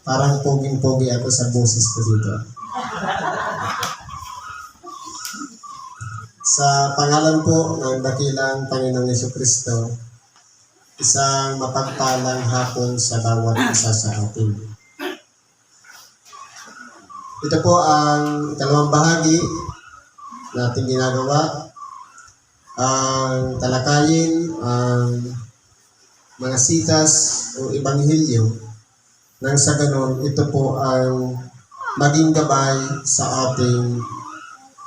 Parang poging-pogi ako sa boses ko dito. Sa pangalan po ng dakilang Panginoong Jesucristo, isang mapagpalang hapon sa bawat isa sa atin. Ito po ang ikalawang bahagi natin ginagawa. Ang talakayin ang mga sitas o ebanghelyo nang sa ganon ito po ang maging gabay sa ating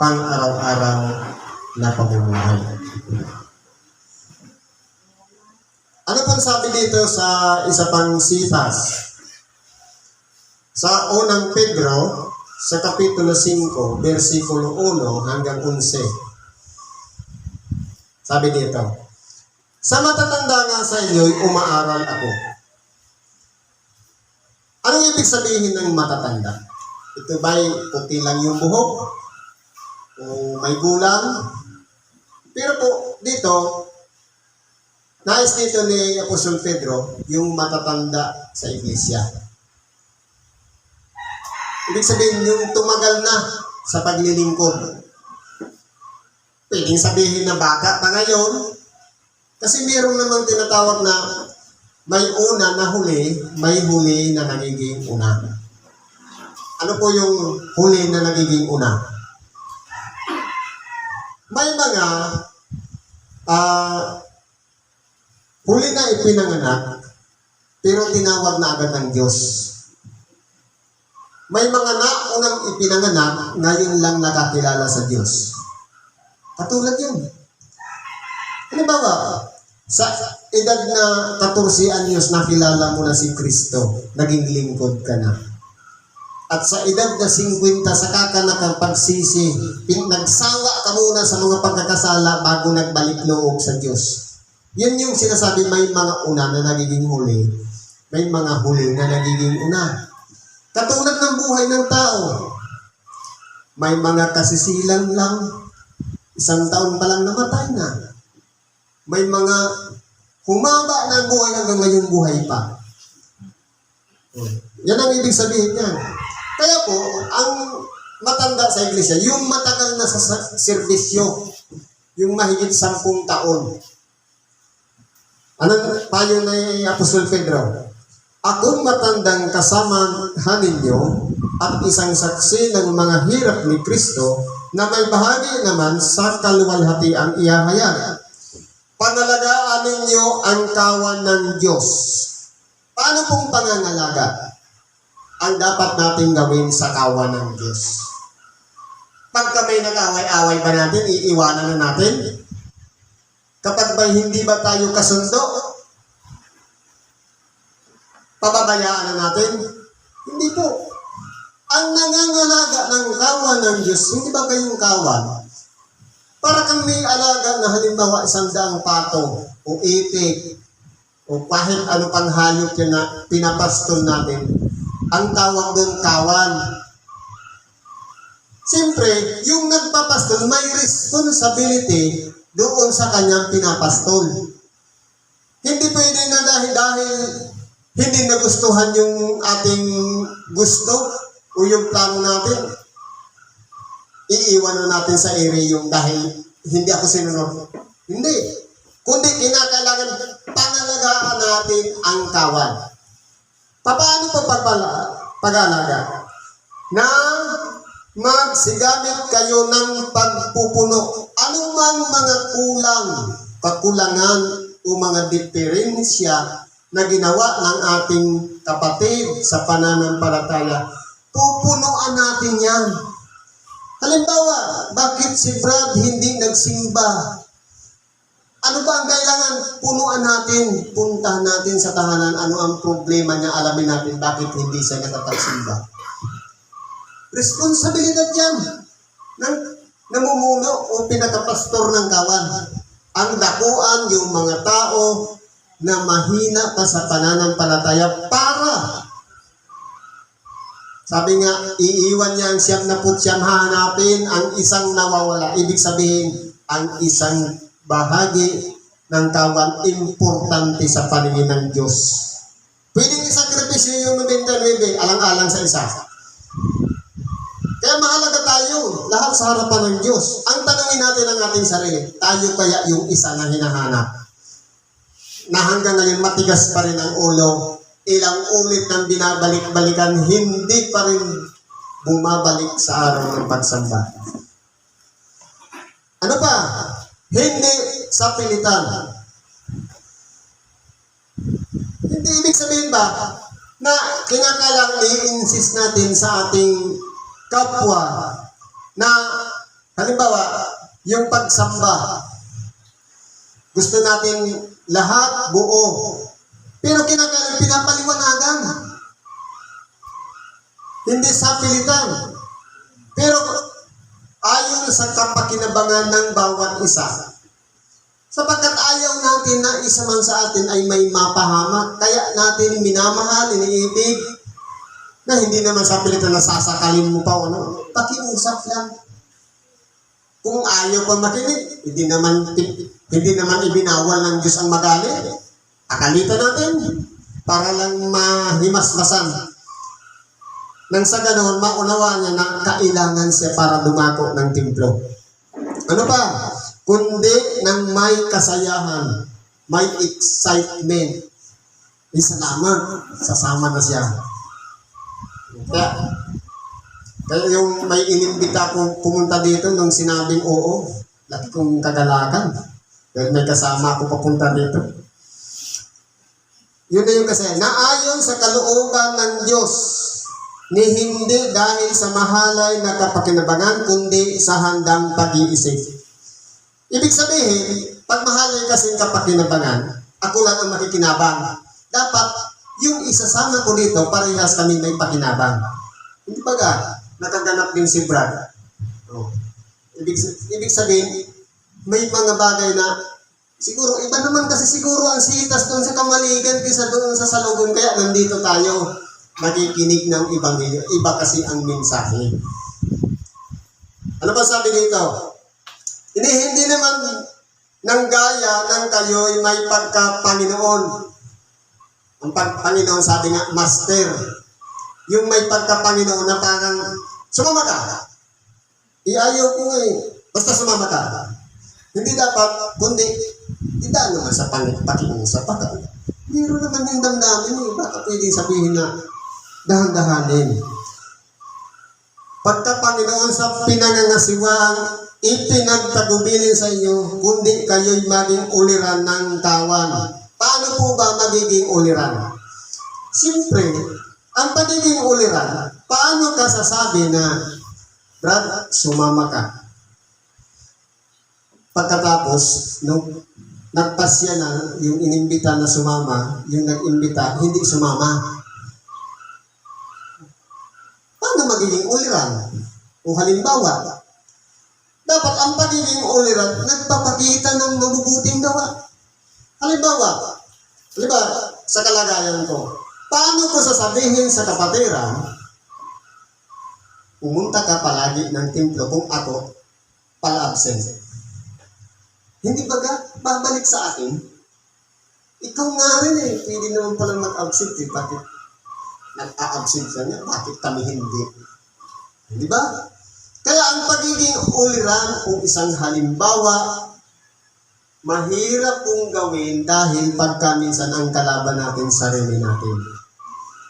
pang-araw-araw na pamumuhay. Ano pong sabi dito sa isa pang sitas? Sa unang Pedro, sa Kapitulo 5, versikulo 1 hanggang 11. Sabi dito, sa matatanda nga sa inyo'y umaaral ako. Anong ibig sabihin ng matatanda? Ito ba'y puti lang yung buhok? O may gulang? Pero po, dito, nais dito ni Apostol Pedro, yung matatanda sa iglesia. Ibig sabihin, yung tumagal na sa paglilingkod. Pwedeng sabihin na bata pa ngayon, kasi mayroon namang tinatawag na may una na huli, may huli na nagiging una. Ano po yung huli na nagiging una? May mga huli na ipinanganak, pero tinawag na agad ng Diyos. May mga naunang ipinanganak, ngayon lang nakakilala sa Diyos. Katulad yun. Halimbawa, sa edad na 14 anyos, nakilala mo na si Kristo, naging lingkod ka na. At sa edad na 50, saka ka nakapagsisi, nagsawa ka muna sa mga pagkakasala bago nagbalik loob sa Diyos. Yan yung sinasabi, may mga una na nagiging huli, may mga huli na nagiging una. Katulad ng buhay ng tao, may mga kasisilang lang, 1 taon pa lang namatay na. May mga humaba na ang buhay hanggang ngayong buhay pa. Yan ang ibig sabihin niya. Kaya po, ang matanda sa iglesia, yung matagal na sa serbisyo, yung mahigit 10 taon. Anong payo ni Apostol Pedro? Akong matandang kasamahan ninyo at isang saksi ng mga hirap ni Kristo na may bahagi naman sa kaluwalhatiang iyahayag. Pangalagaan ninyo ang kawan ng Diyos. Paano pong pangangalaga ang dapat nating gawin sa kawan ng Diyos? Pagka may nag-away-away ba natin, iiwanan na natin? Kapag ba hindi ba tayo kasundo, pababayaan na natin? Hindi po. Ang nangangalaga ng kawan ng Diyos, hindi ba kayong kawan? Para kang may alaga na halimbawa 100 pato o itik o kahit ano pang hayop yan na pinapastol natin, ang tawag doon kawan. Siyempre, yung nagpapastol may responsibility doon sa kanyang pinapastol. Hindi pwede na dahil hindi nagustuhan yung ating gusto o yung plano natin, iiwan na natin sa ere yung dahil hindi ako sinunod. Hindi. Kundi kinakailangan pangalagaan natin ang kawan. Paano pa pag-alaga? Na magsigamit kayo ng pagpupuno. Anumang mga kakulangan o mga diferensya na ginawa ng ating kapatid sa pananampalataya, pupunuan natin yan. Halimbawa, bakit si Brad hindi nagsimba? Ano ba ang kailangan? Punuan natin, puntahan natin sa tahanan, ano ang problema niya, alamin natin bakit hindi siya nakapagsimba. Responsibilidad yan ng namumuno o pinakapastor ng kawan. Ang dakuan yung mga tao na mahina pa sa pananampalataya para, sabi nga, iiwan niya ang 99 hahanapin, ang isang nawawala. Ibig sabihin, ang isang bahagi ng kawan importante sa paningin ng Diyos. Pwedeng isakripisyo Efesyo 9:9, alang-alang sa isa. Kaya mahalaga tayo, lahat sa harapan ng Diyos. Ang tanungin natin ang ating sarili, tayo kaya yung isa na hinahanap? Na hanggang ngayon matigas pa rin ang ulo, ilang ulit nang binabalik-balikan, hindi pa rin bumabalik sa araw ng pagsamba. Ano pa? Hindi sa pilitan. Hindi ibig sabihin ba na kinakailangan i-insist natin sa ating kapwa na halimbawa yung pagsamba gusto natin lahat buo, pero kinakailangan pinapaliwanagan, hindi sa pilitan, pero ayon sa kapakinabangan ng bawat isa. Sapagkat ayaw natin na isa man sa atin ay may mapahamak, kaya natin minamahal, iniibig, na hindi naman sa pilitan na sasakalin mo pa, pakiusap lang. Kung ayaw pa makinig, hindi naman ibinawal ng Diyos ang magalit. Akalitan natin, para lang mahimasmasan. Nang sa ganoon, maunawa niya na kailangan siya para dumako ng templo. Ano pa? Kundi ng may kasayahan, may excitement. Isa lamang, sasama na siya. Kaya yung may inimbita kong pumunta dito nung sinabing oo, laki kong kagalakan. Dahil may kasama ako papunta dito. Yun na yung kasi, naayon sa kalooban ng Diyos, ni hindi dahil sa mahalay na kapakinabangan, kundi sa handang pag-iisip. Ibig sabihin, pag mahalay kasing kapakinabangan, ako lang ang makikinabang. Dapat, yung isasama ko dito, parehas kami may pakinabang. Hindi ba ga, nakaganap din si Brad. Oh. Ibig sabihin, may mga bagay na, siguro, iba naman kasi siguro ang sitas doon sa kamaligan kaysa doon sa salubong, kaya nandito tayo, nakikinig ng Ebanghelyo. Iba kasi ang mensahe. Ano ba sabi dito? Hindi naman ng gaya ng kayo'y may pagka-Panginoon. Ang Panginoon, sabi nga, Master. Yung may pagka-Panginoon na parang, sumama ka. Iayaw ko nga basta sumama ka. Hindi dapat, kundi, idaan naman sa pakiusap. Meron naman yung damdamin. Baka pwedeng sabihin na dahan-dahanin. Pagka-Panginoon sa pinangangasiwang, ipinagtagubilin sa inyo, kundi kayo'y maging uliran ng tawan. Paano po ba magiging uliran? Siyempre, ang pagiging uliran, paano ka sasabi na, Brad, sumama ka? Pagkatapos, nung nagpasya na yung inimbita na sumama, yung nag-imbita, hindi sumama. Paano magiging uliran? O halimbawa, dapat ang pagiging uliran, nagpapakita ng mabubuting gawa. Halimbawa, sa kalagayan ko, paano ko sasabihin sa kapatiran, pumunta ka palagi ng templo kung ako pala-absent? Hindi ba babalik sa akin? Ikaw nga rin pwede naman palang mag-absent Bakit nag-a-absent ka niya? Bakit kami hindi? Hindi ba? Kaya ang pagiging uliran o isang halimbawa, mahirap pong gawin dahil pagka minsan ang kalaban natin sarili natin.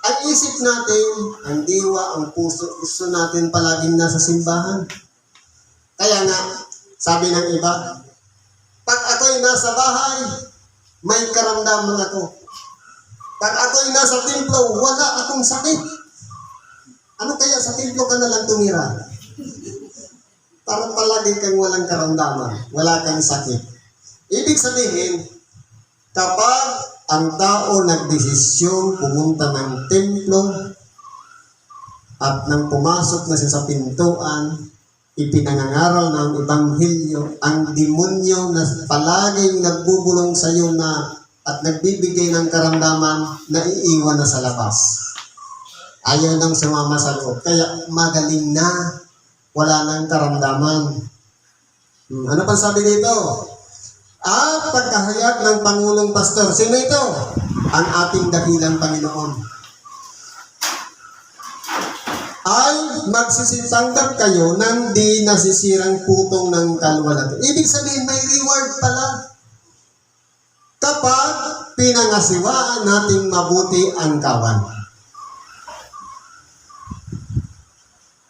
Ang isip natin, ang diwa, ang puso, gusto natin palaging nasa simbahan. Kaya nga, sabi ng iba, pag ako'y nasa bahay, may karamdaman ako. Pag ako'y nasa templo, wala akong sakit. Ano kaya sa templo ka na lang tumira? Para palagi kang walang karamdaman, wala kang sakit. Ibig sabihin, kapag ang tao nagdesisyon pumunta ng templo at nang pumasok na siya sa pintuan, ipinangangaral ng Ebanghelyo, ang demonyo na palaging nagbubulong sa iyo na at nagbibigay ng karamdaman, naiiwan na sa labas. Ayaw nang sumama sa loob. Kaya magaling na, wala nang karamdaman. Ano pang sabi dito? At pagkahayag ng Pangulong Pastor, sino ito? Ang ating dakilang Panginoon. ay magsisitanggap kayo ng di nasisirang putong ng kalwalhatian. Ibig sabihin, may reward pala. Kapag pinangasiwaan nating mabuti ang kawan.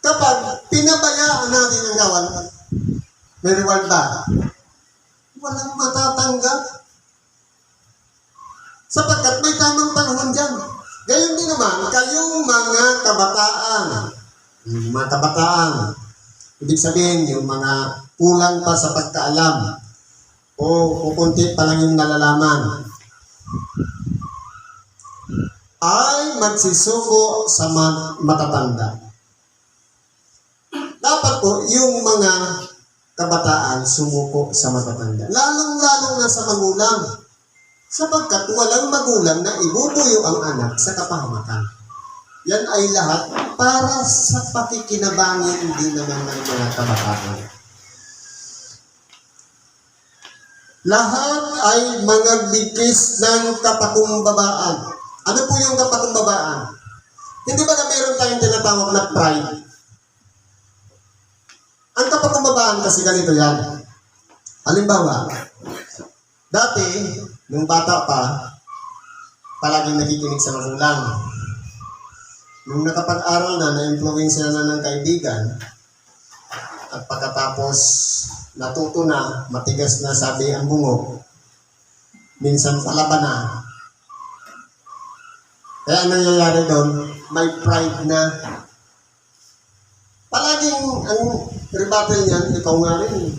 Kapag pinabayaan natin ang kawan, may reward ba? Walang matatanggap. Sapagkat may tamang panahon dyan. Gayon din naman, kayong mga kabataan, ibig sabihin, yung mga kulang pa sa pagkaalam, o kukunti pa lang yung nalalaman, ay magsisuko sa matatanda. Dapat po, yung mga kabataan sumuko sa matatanda. Lalong-lalong na sa magulang. Sapagkat walang magulang na ibubuyo ang anak sa kapahamakan. Yan ay lahat para sa pakikinabangin din naman ng mga kabataan. Lahat ay mga bigkis ng kapakumbabaan. Ano po yung kapakumbabaan? Hindi ba na meron tayong tinatawag na pride? Ang kapakumbabaan kasi ganito yan. Halimbawa, dati, nung bata pa, palaging nakikinig sa magulang. Nung nakapag-aral na-influensya na ng kaibigan, at pagkatapos natuto na, matigas na sabi ang bungo, minsan palaban na. Kaya ang nangyayari doon, may pride na. Palaging ang rebuttal niyan, ikaw nga rin.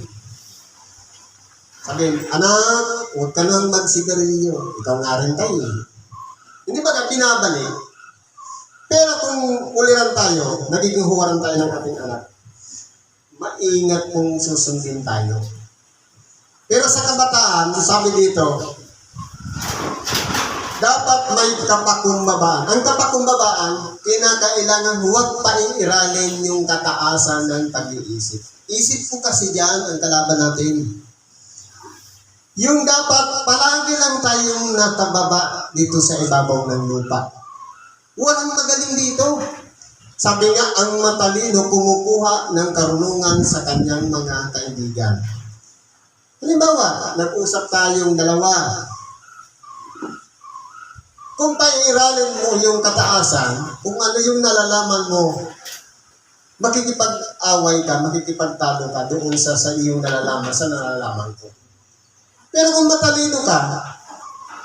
Sabihin, anak, huwag ka nang magsigarilyo. Ikaw nga rin tayo. Hindi ba ka binabalik? Pero kung uliran tayo, nagiging huwaran tayo ng ating anak, maingat kung susundin tayo. Pero sa kabataan, sabi dito, dapat may kapakumbabaan. Ang kapakumbabaan, kinakailangan huwag pairalin yung kataasan ng pag-iisip. Isip ko kasi dyan ang kalaban natin. Yung dapat palagi lang tayong natababa dito sa ibabaw ng lupa. Walang magaling dito. Sabi nga, ang matalino kumukuha ng karunungan sa kanyang mga kaibigan. Halimbawa, nag-usap tayong dalawa. Kung pairalin mo yung kataasan, kung ano yung nalalaman mo, makikipag-away ka, makikipagtalo ka doon sa iyong nalalaman, sa nalalaman ko. Pero kung matalino ka,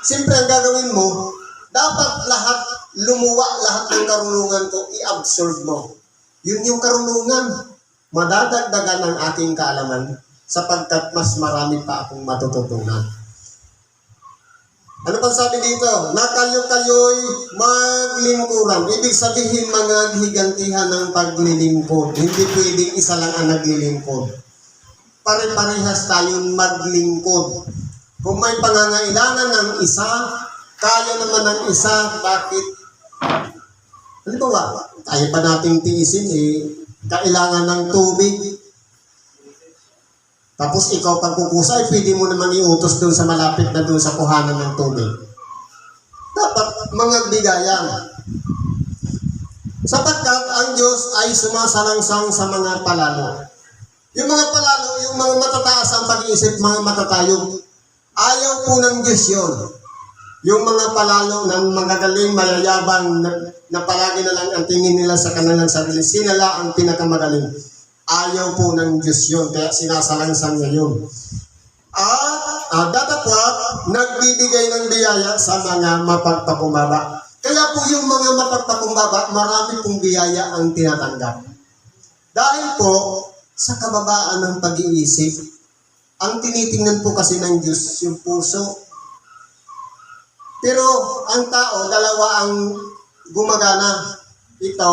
siyempre ang gagawin mo, dapat lahat ng karunungan ko, i-absorb mo. Yun yung karunungan. Madadagdagan ang aking kaalaman sapagkat mas marami pa akong matututunan. Ano pang sabi dito? Na kayo-kayo'y maglingkuran. Ibig sabihin mga higantihan ng paglilingkod. Hindi pwedeng isa lang ang naglilingkod. Pare-parehas tayong maglingkod. Kung may pangangailangan ng isa, kaya naman ng isa, bakit? Halimbawa, kaya pa nating tiisin kailangan ng tubig. Tapos ikaw pag kukusay, pwede mo naman iutos doon sa malapit na doon sa kuhanan ng tubig. Dapat mga bigayan. Sapagkat ang Diyos ay sumasalangsang sa mga palalo. Yung mga palalo, yung mga matataas ang pag-iisip, mga matatayog, ayaw po ng Diyos yun. Yung mga palalo ng magagaling, mayayabang, na palagi na lang ang tingin nila sa kanilang sarili, sinala ang pinakamagaling. Ayaw po ng Diyos yun, kaya sinasalangsang niya yun. At datapwat, nagbibigay ng biyaya sa mga mapagpakumbaba. Kaya po yung mga mapagpakumbaba, marami pong biyaya ang tinatanggap. Dahil po, sa kababaan ng pag-iisip, ang tinitingnan po kasi ng Diyos yung puso. Pero ang tao, dalawa ang gumagana. Ito,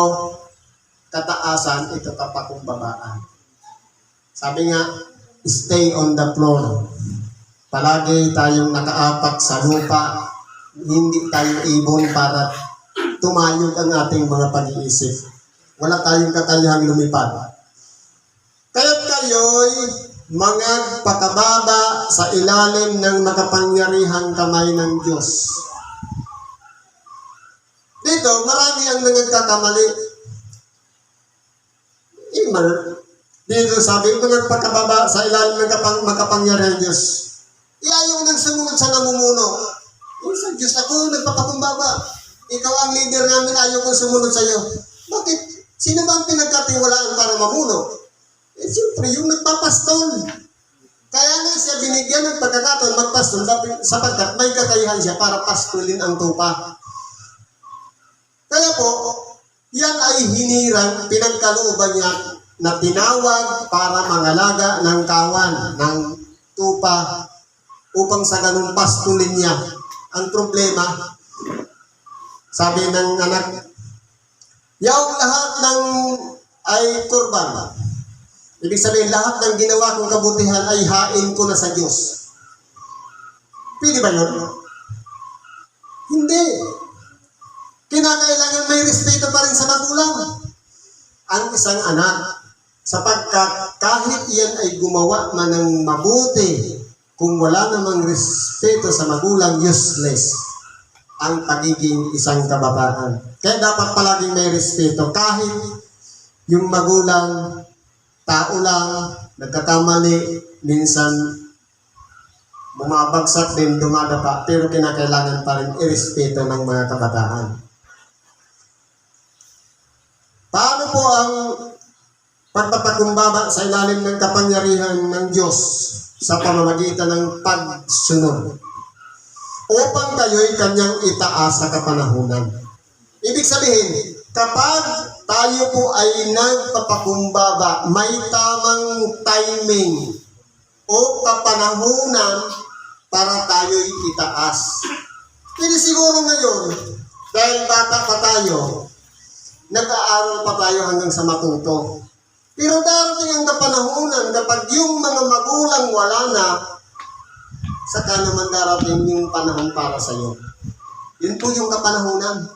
kataasan, ito kapakumbabaan. Sabi nga, stay on the floor. Palagi tayong nakaapak sa lupa. Hindi tayo ibon para tumayog ang ating mga pag-iisip. Wala tayong kakayahang lumipad. Kaya't kayo'y mga pakababa sa ilalim ng makapangyarihang kamay ng Diyos. Dito, marami ang nagkakamali. redeemer, dito sabi, mga pagkababa sa ilalim ng makapangyarihan Diyos. Ayaw nang sumunod sa namumuno. Sa Diyos ako, nagpapakumbaba. Ikaw ang leader namin, ayaw kong sumunod sa iyo. Bakit? Sino ba ang pinagkatiwalaan para mamuno? Siyempre, yung nagpapastol. Kaya nga siya binigyan ng pagkakataon magpastol sapagkat may kakayahan siya para pastulin ang tupa. Kaya po, yan ay hinirang pinagkalooban niya na tinawag para mangalaga ng kawan, ng tupa, upang sa ganun pastulin niya. Ang problema, sabi ng anak, yung lahat ng ay kurban. Ibig sabihin, lahat ng ginawa kong kabutihan ay hain ko na sa Diyos. Pwede ba yun? Hindi. Kinakailangan may respeto pa rin sa magulang. Ang isang anak, sapagkat kahit iyan ay gumawa man ng mabuti, kung wala namang respeto sa magulang, useless ang pagiging isang kabataan. Kaya dapat palaging may respeto. Kahit yung magulang, tao lang, nagkakamali, minsan bumabagsak din, dumadapa, pero kinakailangan pa rin irespeto ng mga kabataan. Paano po ang pagpapakumbaba sa ilalim ng kapangyarihan ng Diyos sa pamamagitan ng pagsunod? Upang kayo'y kanyang itaas sa kapanahunan. Ibig sabihin, kapag tayo po ay nagpapakumbaba, may tamang timing o kapanahunan para tayo'y itaas. Hindi siguro ngayon, dahil bata pa tayo, nag-aaral pa tayo hanggang sa matuto. Pero darating ang kapanahunan kapag yung mga magulang wala na, saka naman darating yung panahon para sa iyo. Yun po yung kapanahunan.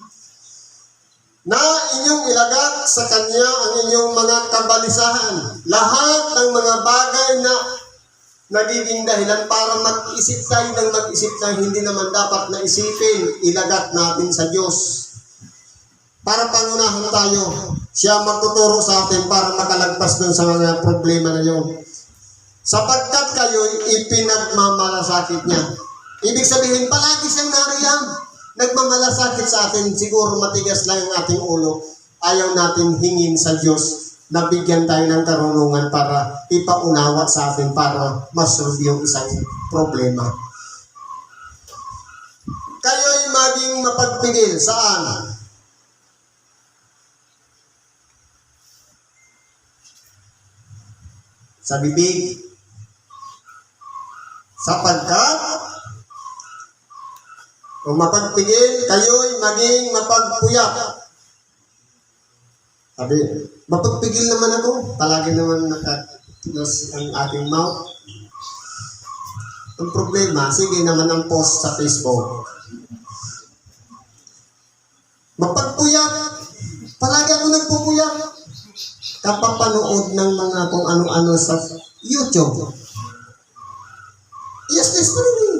Na inyong ilagak sa Kanya ang inyong mga kabalisahan. Lahat ng mga bagay na nagiging dahilan para mag-isip tayo ng mag-isip na hindi naman dapat na isipin, ilagak natin sa Diyos. Para pangunahan tayo. Siya magtuturo sa atin para makalagpas dun sa mga problema na yun. Sapagkat kayo'y ipinagmamalasakit niya. Ibig sabihin, palagi siyang nariyan. Nagmamalasakit sa atin. Siguro matigas lang ang ating ulo. Ayaw natin hingin sa Diyos na bigyan tayo ng karunungan para ipaunawa sa atin para masolve yung isang problema. Kayo'y maging mapagpigil. Saan? Sa bibig. Sapagkat kung mapagpigil, kayo'y maging mapagpuyat. Sabi, mapagpigil naman ako. Palagi naman nakakilos ang ating mouth. Ang problema, sige naman ang post sa Facebook. Mapagpuyat. Palagi ako nagpupuyat. Kapapanood ng mga kung ano-ano sa YouTube. Yes, this pa rin.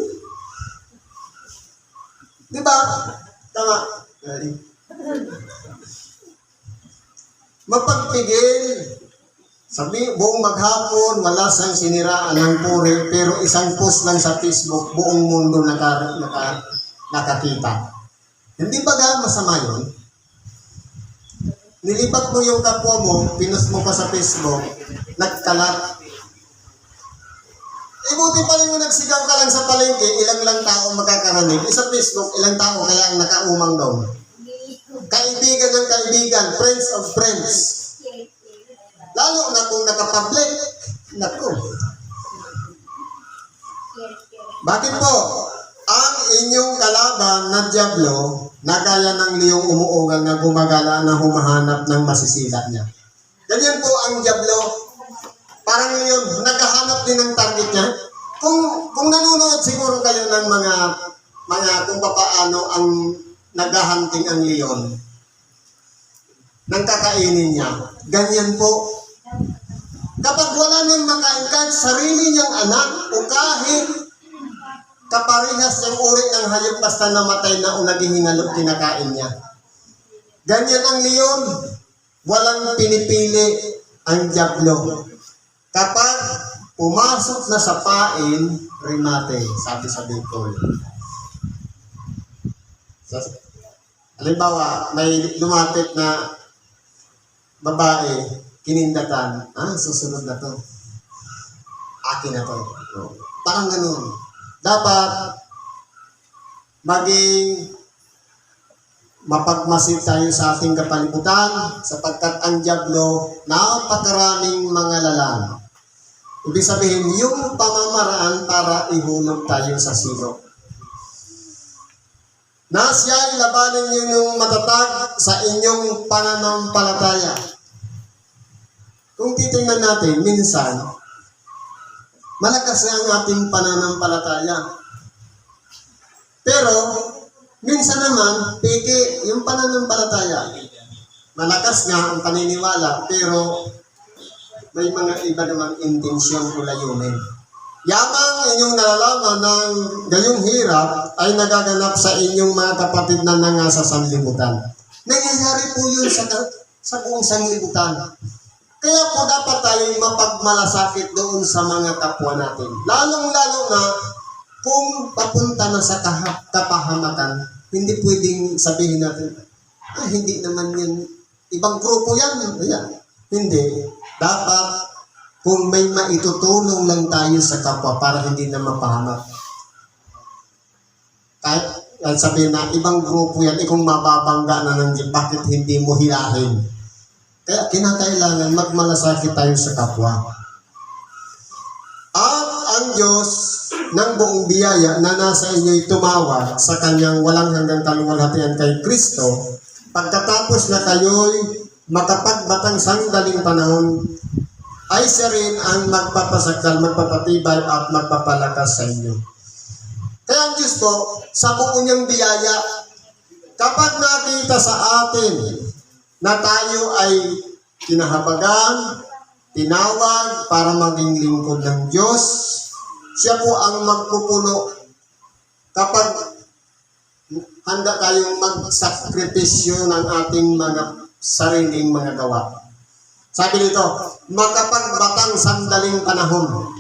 Diba? Tama. Mapagpigil. Sabi, buong maghapon, wala sang siniraan ng puri, pero isang post lang sa Facebook, buong mundo nakakita. Hindi ba masama yun? Nilipat mo yung kapwa mo, pinost mo pa sa Facebook, nagkalat. Buti pa rin mo nagsigaw ka lang sa palengke, ilang lang tao makakaranig. Sa Facebook, ilang tao kaya ang nakaumang doon. Kaibigan ng kaibigan, friends of friends. Lalo na kung nakapublic. Naku. Bakit po? Ang inyong kalaban na dyablo, na gaya ng liyong umuugal na gumagala na humahanap ng masisila niya. Ganyan po ang dyablo. Parang leon, naghahanap din ng target niya. Kung nanonood siguro kayo ng mga kung paano ang naghahunting ang leon, nang kakainin niya. Ganyan po. Kapag wala nang makain, kahit sarili niyang anak o kahit kaparehas ng uri ng hayop basta namatay na o naghihingalog kinakain niya. Ganyan ang leon. Walang pinipili ang dyablo. Kapag pumasok na sa pain, remate, sabi sa Bicol. Halimbawa, may lumapit na babae, kinindatan, susunod na to. Akin na to. No. Parang ganun. Dapat maging mapagmasid tayo sa ating kapalibutan sapagkat ang dyablo napakaraming mga lalang. Ibig sabihin, yung pamamaraan para ihulog tayo sa silog. Na siya labanan niyo yung matatag sa inyong pananampalataya. Kung titingnan natin, minsan, malakas ang ating pananampalataya. Pero, minsan naman, peke yung pananampalataya. Malakas nga ang paniniwala, pero may mga iba namang intensyon o layunin. Yamang inyong nalalaman ng gayong hirap ay nagaganap sa inyong mga kapatid na nangasa sanlibutan. Nangyayari po yun sa buong sanlibutan. Kaya po dapat tayong mapagmalasakit doon sa mga kapwa natin. Lalong-lalo na kung papunta na sa kapahamakan, hindi pwedeng sabihin natin, hindi naman yan, ibang grupo yan. Ayan. Hindi. Dapat, kung may maitutulong lang tayo sa kapwa para hindi na mapahamak. Kahit sabihin na, ibang grupo yan, kung mababangga na ng bakit hindi mo hilahin? Kaya kinakailangan magmalasakit tayo sa kapwa. At ang Diyos ng buong biyaya na nasa inyo'y tumawag sa kanyang walang hanggang kaluwalhatian kay Kristo, pagkatapos na kayo'y makapagbatang sandaling panahon, ay siya rin ang magpapasakdal, magpapatibay at magpapalakas sa inyo. Kaya ang Diyos po, sa buong niyang biyaya, kapag nakita sa atin na tayo ay kinahabagan, tinawag para maging lingkod ng Diyos, siya po ang magpupuno kapag handa tayong magsakripisyo ng ating mga sariling mga gawa. Sabi nito, makapagbatang sandaling panahon.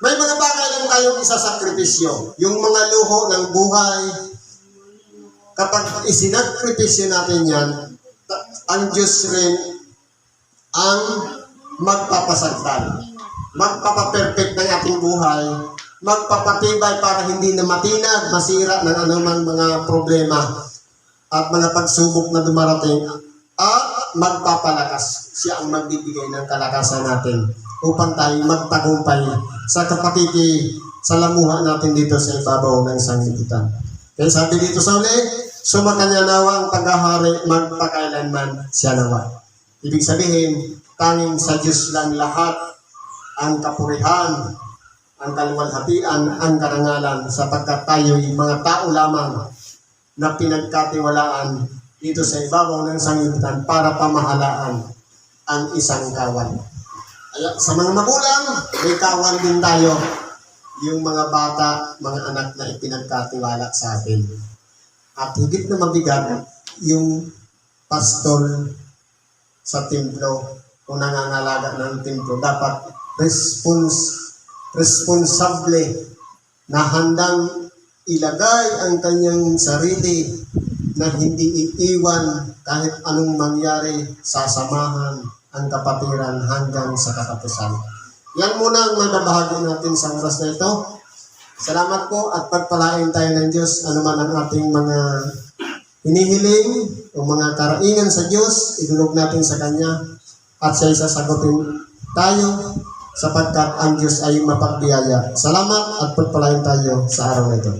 May mga bagay lang tayong isasakripisyo. Yung mga luho ng buhay, kapag isinakripisyo natin yan, ang Diyos rin ang magpapasagdal. Magpapaperfect ng ating buhay, magpapatibay para hindi na matinag, masira ng anumang mga problema at mga pagsubok na dumarating, at magpapalakas. Siya ang magbibigay ng kalakasan natin upang tayo magtagumpay sa salamuha natin dito sa ibabaw ng sanglibutan. Kaya sabi dito sa uli, sumakanya nawa ang paghahari, magpakailanman siya nawa. Ibig sabihin, tanging sa Diyos lang lahat ang kapurihan, ang kaluwalhatian, ang karangalan, sapagkat tayo'y mga tao lamang na pinagkatiwalaan dito sa ibabaw ng sanglibutan para pamahalaan ang isang kawan. Sa mga magulang, may kawan din tayo. Yung mga bata, mga anak na ipinagkatiwala sa atin. At higit na mabigat, yung pastor sa templo o nangangalaga ng templo, dapat responsable na handang ilagay ang kanyang sarili na hindi iiwan kahit anong mangyari, sasamahan ang kapatiran hanggang sa katapusan. Yan muna ang mababahagi natin sa oras na ito. Salamat po at pagpalain tayo ng Diyos anuman ang ating mga hinihiling o mga karaingan sa Diyos, idulog natin sa Kanya at siya'y sasagutin tayo sapagkat ang Diyos ay mapagbiyaya. Salamat at pagpalain tayo sa araw na ito.